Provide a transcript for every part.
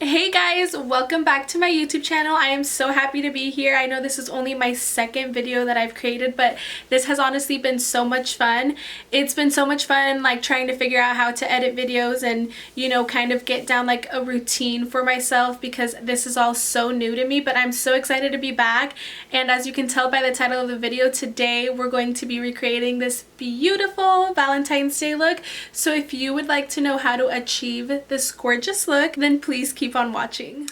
Hey guys, welcome back to my YouTube channel. I am so happy to be here. I know this is only my second video that I've created, but this has honestly been so much fun. It's been so much fun like trying to figure out how to edit videos and kind of get down like a routine for myself because this is all so new to me, but I'm so excited to be back. And as you can tell by the title of the video, today we're going to be recreating this beautiful Valentine's Day look. So if you would like to know how to achieve this gorgeous look, then please keep on watching.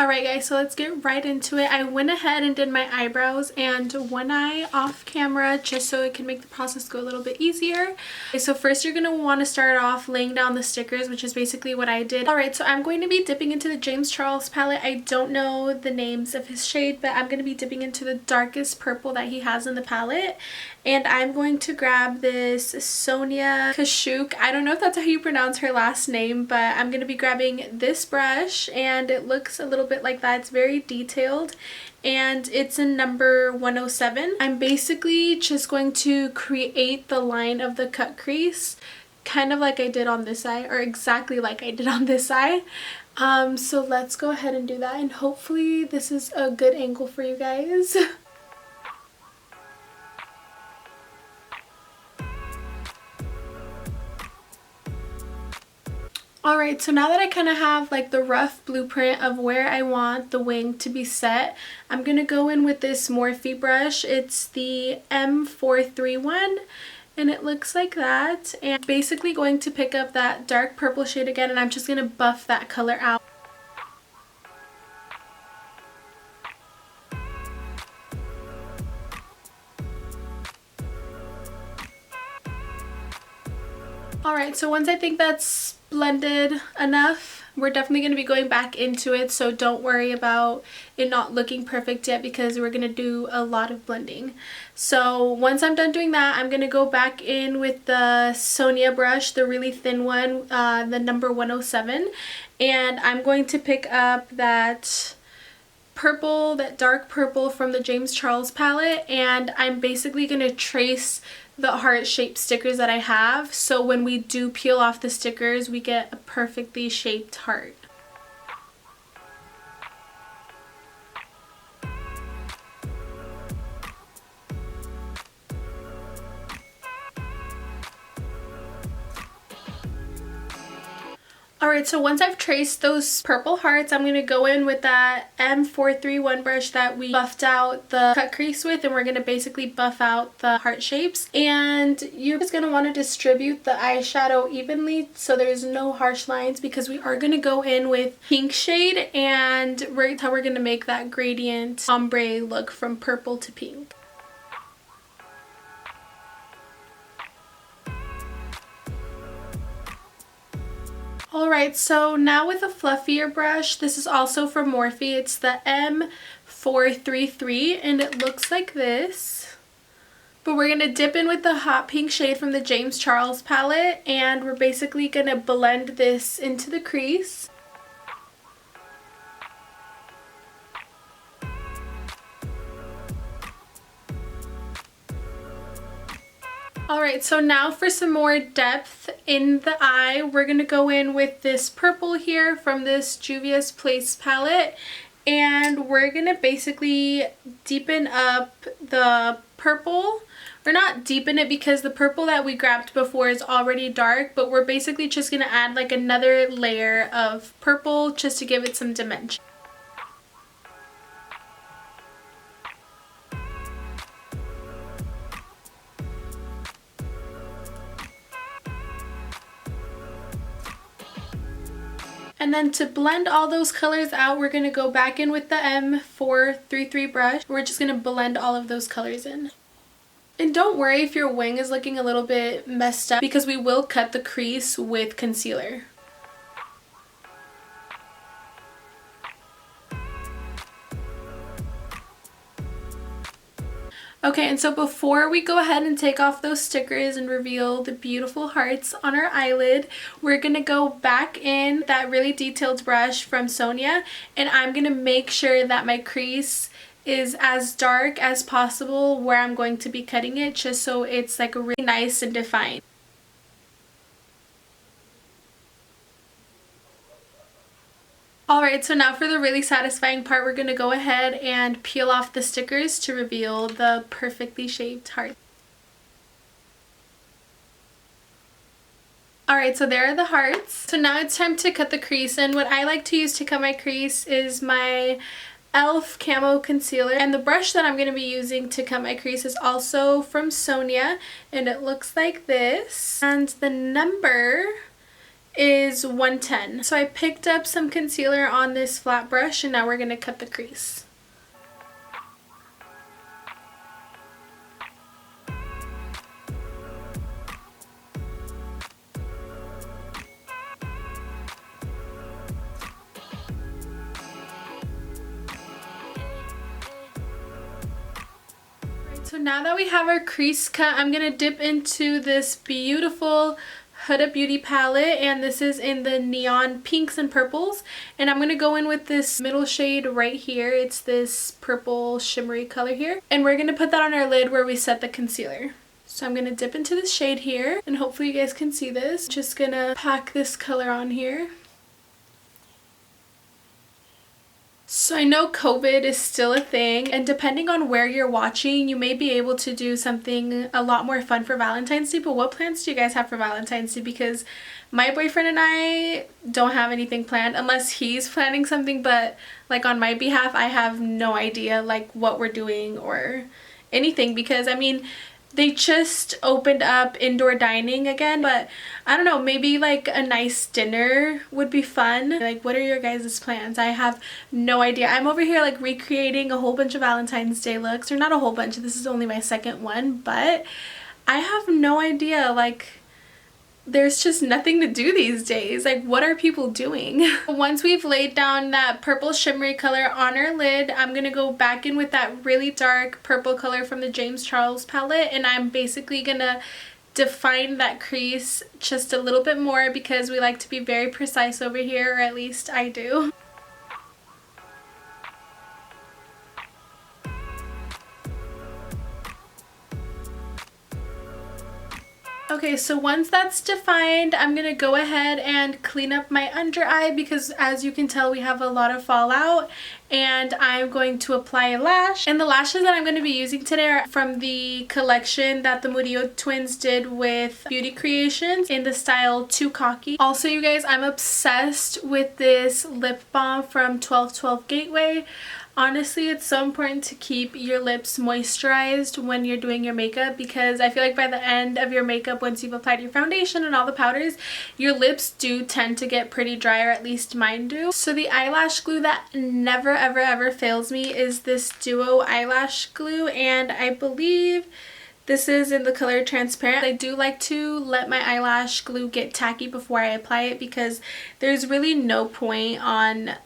Alright guys, so let's get right into it. I went ahead and did my eyebrows and one eye off camera just so it can make the process go a little bit easier. Okay, so first you're going to want to start off laying down the stickers, which is basically what I did. Alright, so I'm going to be dipping into the James Charles palette. I don't know the names of his shade, but I'm going to be dipping into the darkest purple that he has in the palette. And I'm going to grab this Sonia Kashuk. I don't know if that's how you pronounce her last name, but I'm going to be grabbing this brush and it looks a little bit like that. It's very detailed and it's in number 107. I'm basically just going to create the line of the cut crease kind of like I did on this eye, or exactly like I did on this eye. So let's go ahead and do that, and hopefully this is a good angle for you guys. Alright, so now that I kind of have like the rough blueprint of where I want the wing to be set, I'm going to go in with this Morphe brush. It's the M431 and it looks like that. And basically going to pick up that dark purple shade again, and I'm just going to buff that color out. Alright, so once I think that's blended enough, we're definitely going to be going back into it, so don't worry about it not looking perfect yet because we're going to do a lot of blending. So once I'm done doing that, I'm going to go back in with the Sonia brush, the really thin one, the number 107, and I'm going to pick up that purple, that dark purple from the James Charles palette, and I'm basically going to trace the heart-shaped stickers that I have, so when we do peel off the stickers we get a perfectly shaped heart. Alright, so once I've traced those purple hearts, I'm going to go in with that M431 brush that we buffed out the cut crease with, and we're going to basically buff out the heart shapes. And you're just going to want to distribute the eyeshadow evenly so there's no harsh lines, because we are going to go in with pink shade, and that's how we're going to make that gradient ombre look from purple to pink. Alright, so now with a fluffier brush, this is also from Morphe, it's the M433 and it looks like this. But we're going to dip in with the hot pink shade from the James Charles palette, and we're basically going to blend this into the crease. Alright, so now for some more depth in the eye, we're going to go in with this purple here from this Juvia's Place palette, and we're going to basically deepen up the purple. We're not deepen it because the purple that we grabbed before is already dark, but we're basically just going to add like another layer of purple just to give it some dimension. And then to blend all those colors out, we're going to go back in with the M433 brush. We're just going to blend all of those colors in. And don't worry if your wing is looking a little bit messed up, because we will cut the crease with concealer. Okay, and so before we go ahead and take off those stickers and reveal the beautiful hearts on our eyelid, we're going to go back in that really detailed brush from Sonia, and I'm going to make sure that my crease is as dark as possible where I'm going to be cutting it, just so it's like really nice and defined. Alright, so now for the really satisfying part, we're going to go ahead and peel off the stickers to reveal the perfectly shaped heart. Alright, so there are the hearts. So now it's time to cut the crease, and what I like to use to cut my crease is my e.l.f. Camo Concealer, and the brush that I'm going to be using to cut my crease is also from Sonia, and it looks like this, and the number is 110. So I picked up some concealer on this flat brush, and now we're going to cut the crease. So now that we have our crease cut, I'm going to dip into this beautiful Huda Beauty palette, and this is in the neon pinks and purples, and I'm going to go in with this middle shade right here. It's this purple shimmery color here, and we're going to put that on our lid where we set the concealer. So I'm going to dip into this shade here, and hopefully you guys can see this. Just going to pack this color on here. So I know COVID is still a thing, and depending on where you're watching, you may be able to do something a lot more fun for Valentine's Day, but what plans do you guys have for Valentine's Day? Because my boyfriend and I don't have anything planned unless he's planning something, but like on my behalf, I have no idea like what we're doing or anything, because I mean, they just opened up indoor dining again, but I don't know, maybe like a nice dinner would be fun. Like, what are your guys' plans? I have no idea. I'm over here like recreating a whole bunch of Valentine's Day looks, or not a whole bunch, this is only my second one, but I have no idea. Like, there's just nothing to do these days. Like, what are people doing? Once we've laid down that purple shimmery color on our lid, I'm gonna go back in with that really dark purple color from the James Charles palette, and I'm basically gonna define that crease just a little bit more because we like to be very precise over here, or at least I do. Okay, so once that's defined, I'm going to go ahead and clean up my under eye because as you can tell, we have a lot of fallout, and I'm going to apply a lash. And the lashes that I'm going to be using today are from the collection that the Murillo twins did with Beauty Creations in the style Too Cocky. Also, you guys, I'm obsessed with this lip balm from 1212 Gateway. Honestly, it's so important to keep your lips moisturized when you're doing your makeup, because I feel like by the end of your makeup, once you've applied your foundation and all the powders, your lips do tend to get pretty dry, or at least mine do. So the eyelash glue that never ever ever fails me is this Duo eyelash glue, and I believe this is in the color Transparent. I do like to let my eyelash glue get tacky before I apply it, because there's really no point on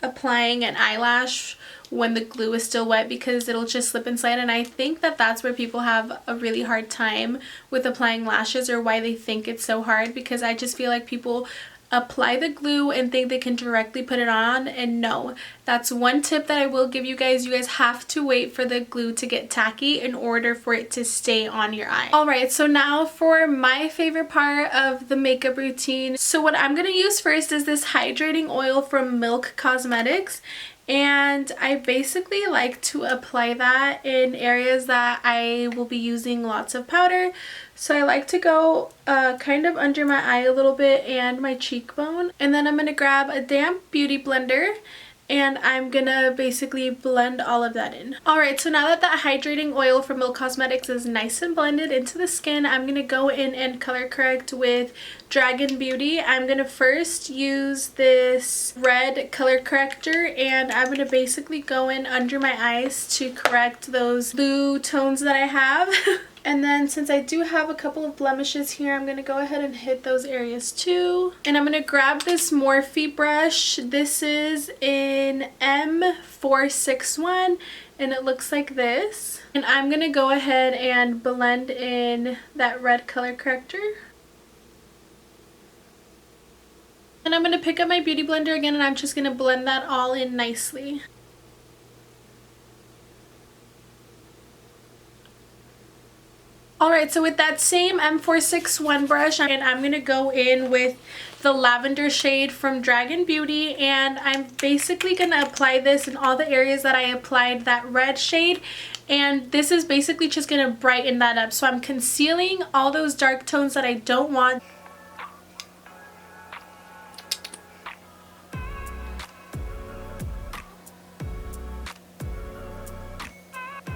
applying an eyelash when the glue is still wet, because it'll just slip and slide, and I think that that's where people have a really hard time with applying lashes, or why they think it's so hard, because I just feel like people apply the glue and think they can directly put it on, and no, that's one tip that I will give you guys. You guys have to wait for the glue to get tacky in order for it to stay on your eye. Alright, so now for my favorite part of the makeup routine. So what I'm going to use first is this hydrating oil from Milk Cosmetics, and I basically like to apply that in areas that I will be using lots of powder. So I like to go kind of under my eye a little bit and my cheekbone, and then I'm going to grab a damp beauty blender and I'm gonna basically blend all of that in. Alright, so now that that hydrating oil from Milk Cosmetics is nice and blended into the skin, I'm gonna go in and color correct with Dragon Beauty. I'm gonna first use this red color corrector, and I'm gonna basically go in under my eyes to correct those blue tones that I have. And then since I do have a couple of blemishes here, I'm going to go ahead and hit those areas too. And I'm going to grab this Morphe brush. This is in M461 and it looks like this. And I'm going to go ahead and blend in that red color corrector. And I'm going to pick up my beauty blender again, and I'm just going to blend that all in nicely. Alright, so with that same M461 brush, and I'm going to go in with the lavender shade from Dragon Beauty, and I'm basically going to apply this in all the areas that I applied that red shade, and this is basically just going to brighten that up. So I'm concealing all those dark tones that I don't want.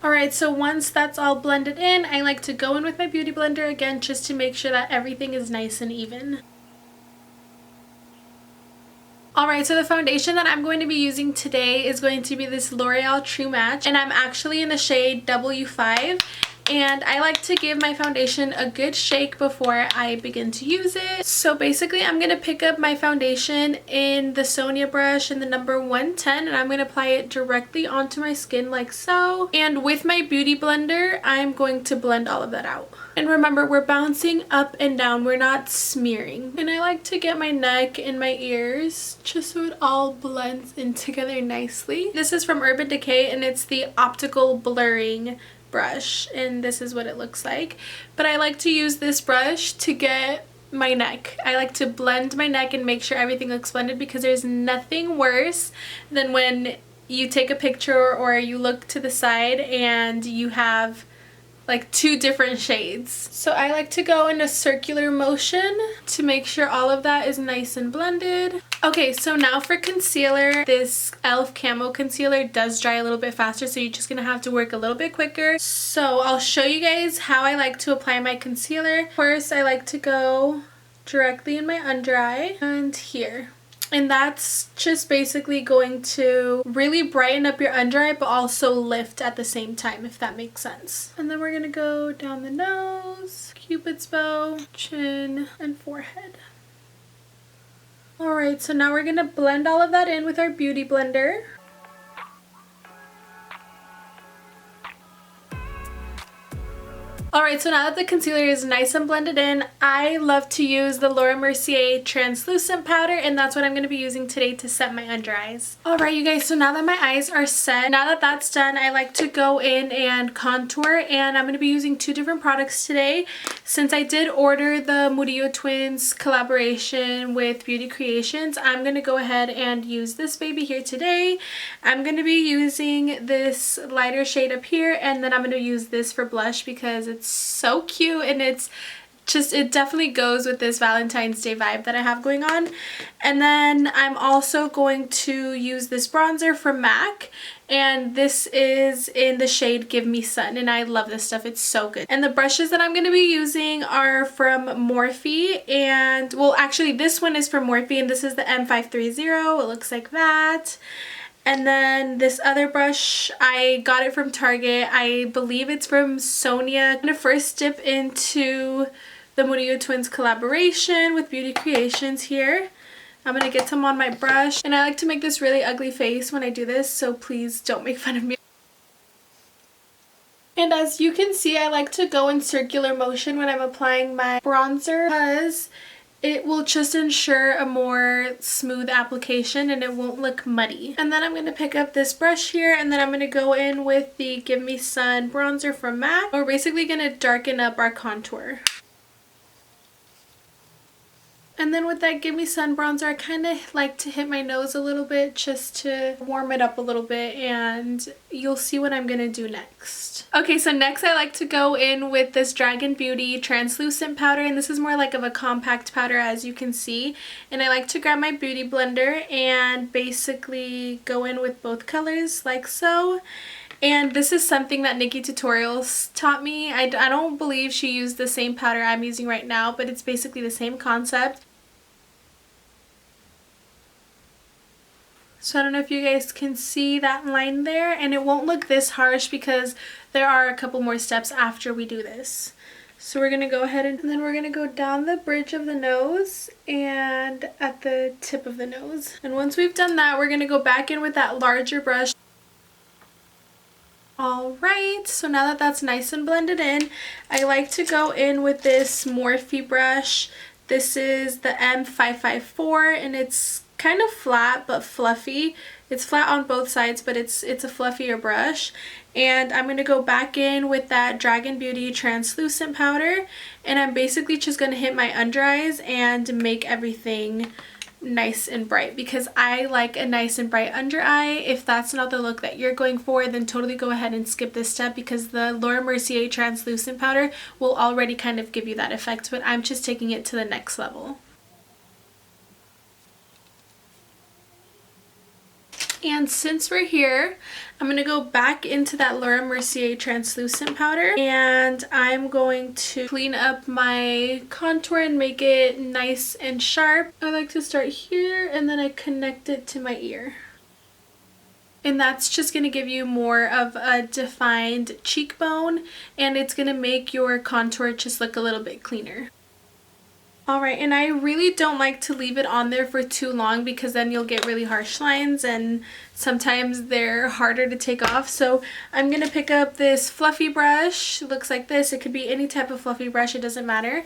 Alright, so once that's all blended in, I like to go in with my Beauty Blender again just to make sure that everything is nice and even. Alright, so the foundation that I'm going to be using today is going to be this L'Oreal True Match, and I'm actually in the shade W5. And I like to give my foundation a good shake before I begin to use it. So basically I'm going to pick up my foundation in the Sonia brush in the number 110, and I'm going to apply it directly onto my skin like so. And with my Beauty Blender, I'm going to blend all of that out. And remember, we're bouncing up and down, we're not smearing. And I like to get my neck and my ears just so it all blends in together nicely. This is from Urban Decay, and it's the optical blurring brush, and this is what it looks like. But I like to use this brush to get my neck. I like to blend my neck and make sure everything looks blended, because there's nothing worse than when you take a picture or you look to the side and you have like two different shades. So I like to go in a circular motion to make sure all of that is nice and blended. Okay, so now for concealer, this e.l.f. Camo Concealer does dry a little bit faster, so you're just gonna have to work a little bit quicker. So I'll show you guys how I like to apply my concealer. First, I like to go directly in my under eye and here. And that's just basically going to really brighten up your under eye, but also lift at the same time, if that makes sense. And then we're gonna go down the nose, Cupid's bow, chin, and forehead. Alright, so now we're gonna blend all of that in with our Beauty Blender. Alright, so now that the concealer is nice and blended in, I love to use the Laura Mercier translucent powder, and that's what I'm going to be using today to set my under eyes. Alright you guys, so now that my eyes are set, now that that's done, I like to go in and contour, and I'm going to be using two different products today. Since I did order the Murillo Twins collaboration with Beauty Creations, I'm going to go ahead and use this baby here today. I'm going to be using this lighter shade up here, and then I'm going to use this for blush because it's so cute, and it definitely goes with this Valentine's Day vibe that I have going on. And then I'm also going to use this bronzer from MAC, and this is in the shade Give Me Sun, and I love this stuff. It's so good. And the brushes that I'm going to be using are from Morphe, and well, actually this one is from Morphe, and this is the M530. It looks like that. And then this other brush, I got it from Target. I believe it's from Sonia. I'm going to first dip into the Murillo Twins collaboration with Beauty Creations here. I'm going to get some on my brush. And I like to make this really ugly face when I do this, so please don't make fun of me. And as you can see, I like to go in circular motion when I'm applying my bronzer, because it will just ensure a more smooth application and it won't look muddy. And then I'm going to pick up this brush here, and then I'm going to go in with the Give Me Sun bronzer from MAC. We're basically going to darken up our contour. And then with that Give Me Sun bronzer, I kind of like to hit my nose a little bit just to warm it up a little bit, and you'll see what I'm going to do next. Okay, so next I like to go in with this Dragon Beauty translucent powder, and this is more like of a compact powder, as you can see. And I like to grab my Beauty Blender and basically go in with both colors like so. And this is something that Nikki Tutorials taught me. I don't believe she used the same powder I'm using right now, but it's basically the same concept. So I don't know if you guys can see that line there, and it won't look this harsh because there are a couple more steps after we do this. So we're going to go ahead and then we're going to go down the bridge of the nose and at the tip of the nose. And once we've done that, we're going to go back in with that larger brush. Alright, so now that that's nice and blended in, I like to go in with this Morphe brush. This is the M554, and it's kind of flat but fluffy. It's flat on both sides, but it's a fluffier brush. And I'm going to go back in with that Dragon Beauty translucent powder, and I'm basically just going to hit my under eyes and make everything nice and bright, because I like a nice and bright under eye. If that's not the look that you're going for, then totally go ahead and skip this step, because the Laura Mercier translucent powder will already kind of give you that effect, but I'm just taking it to the next level. And since we're here, I'm going to go back into that Laura Mercier translucent powder, and I'm going to clean up my contour and make it nice and sharp. I like to start here and then I connect it to my ear. And that's just going to give you more of a defined cheekbone, and it's going to make your contour just look a little bit cleaner. Alright, and I really don't like to leave it on there for too long, because then you'll get really harsh lines and sometimes they're harder to take off. So I'm going to pick up this fluffy brush. It looks like this. It could be any type of fluffy brush, it doesn't matter.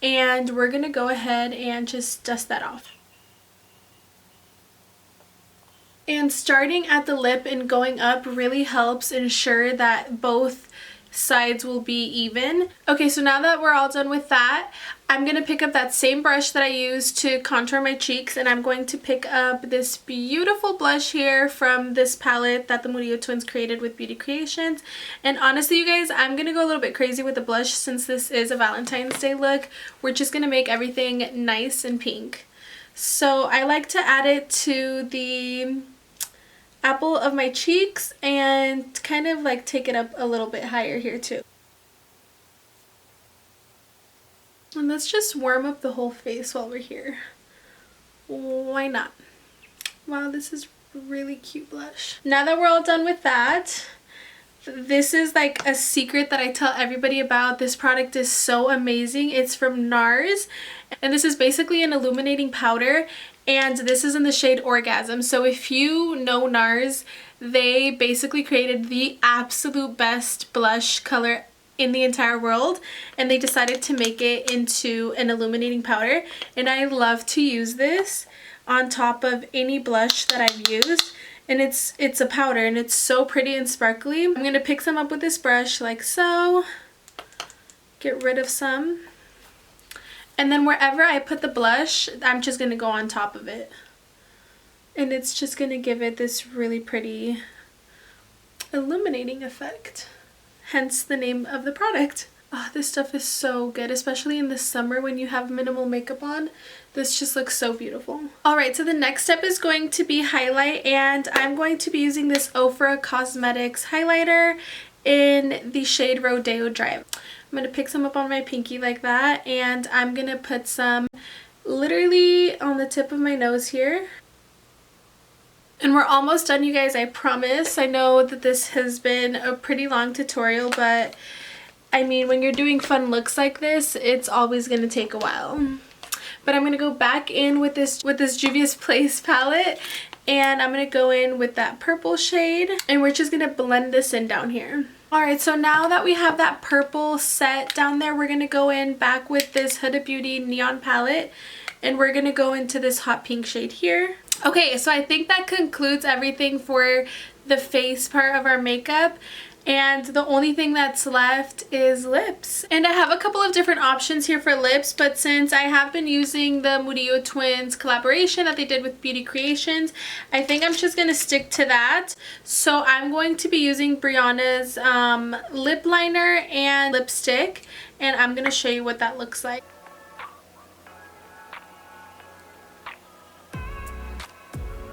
And we're going to go ahead and just dust that off. And starting at the lip and going up really helps ensure that both sides will be even. Okay, so now that we're all done with that, I'm going to pick up that same brush that I used to contour my cheeks, and I'm going to pick up this beautiful blush here from this palette that the Murillo twins created with Beauty Creations. And honestly, you guys, I'm going to go a little bit crazy with the blush since this is a Valentine's Day look. We're just going to make everything nice and pink. So I like to add it to the apple of my cheeks and kind of like take it up a little bit higher here too. And let's just warm up the whole face while we're here. Why not? Wow, this is really cute blush. Now that we're all done with that, this is like a secret that I tell everybody about. This product is so amazing. It's from NARS, and this is basically an illuminating powder, and this is in the shade Orgasm. So if you know NARS, they basically created the absolute best blush color in the entire world, and they decided to make it into an illuminating powder, and I love to use this on top of any blush that I've used. And it's a powder, and it's so pretty and sparkly. I'm going to pick some up with this brush like so. Get rid of some. And then wherever I put the blush, I'm just going to go on top of it. And it's just going to give it this really pretty illuminating effect. Hence the name of the product. Oh, this stuff is so good, especially in the summer when you have minimal makeup on. This just looks so beautiful. Alright, so the next step is going to be highlight, and I'm going to be using this Ofra Cosmetics highlighter in the shade Rodeo Drive. I'm going to pick some up on my pinky like that, and I'm going to put some literally on the tip of my nose here. And we're almost done, you guys, I promise. I know that this has been a pretty long tutorial, but I mean, when you're doing fun looks like this, it's always going to take a while. But I'm going to go back in with this Juvia's Place palette, and I'm going to go in with that purple shade, and we're just going to blend this in down here. Alright, so now that we have that purple set down there, we're going to go in back with this Huda Beauty Neon palette, and we're going to go into this hot pink shade here. Okay, so I think that concludes everything for the face part of our makeup. And the only thing that's left is lips. And I have a couple of different options here for lips, but since I have been using the Murillo twins collaboration that they did with Beauty Creations, I think I'm just going to stick to that. So I'm going to be using Brianna's lip liner and lipstick, and I'm going to show you what that looks like.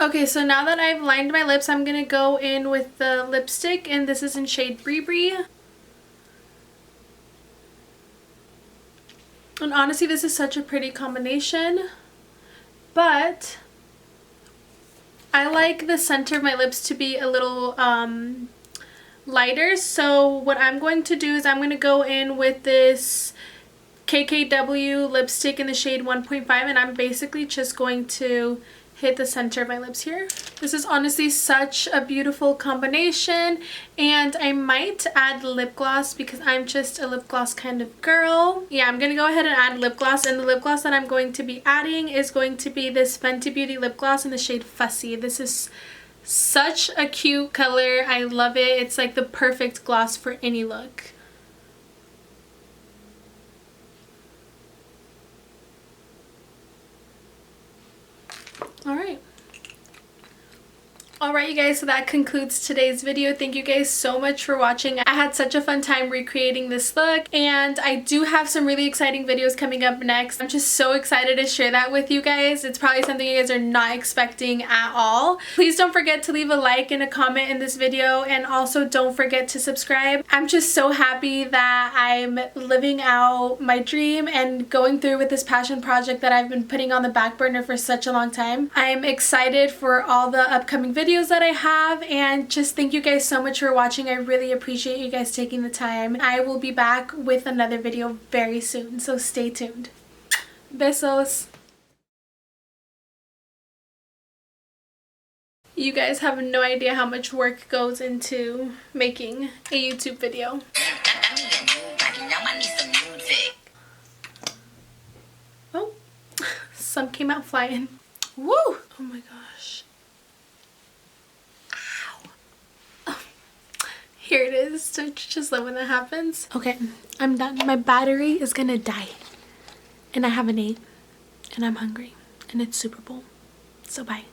Okay, so now that I've lined my lips, I'm going to go in with the lipstick, and this is in shade Brie Brie. And honestly, this is such a pretty combination, but I like the center of my lips to be a little lighter. So what I'm going to do is I'm going to go in with this KKW lipstick in the shade 1.5, and I'm basically just going to hit the center of my lips here. This is honestly such a beautiful combination, and I might add lip gloss because I'm just a lip gloss kind of girl. Yeah, I'm gonna go ahead and add lip gloss, and the lip gloss that I'm going to be adding is going to be this Fenty Beauty lip gloss in the shade Fussy. This is such a cute color. I love it. It's like the perfect gloss for any look. Alright you guys, so that concludes today's video. Thank you guys so much for watching. I had such a fun time recreating this look, and I do have some really exciting videos coming up next. I'm just so excited to share that with you guys. It's probably something you guys are not expecting at all. Please don't forget to leave a like and a comment in this video, and also don't forget to subscribe. I'm just so happy that I'm living out my dream and going through with this passion project that I've been putting on the back burner for such a long time. I'm excited for all the upcoming videos that I have, and just thank you guys so much for watching. I really appreciate you guys taking the time. I will be back with another video very soon, so stay tuned. Besos. You guys have no idea how much work goes into making a YouTube video. Oh, some came out flying. Woo! Oh my gosh. Here it is. Don't you just love when that happens? Okay, I'm done. My battery is gonna die. And I haven't ate. And I'm hungry. And it's Super Bowl. So bye.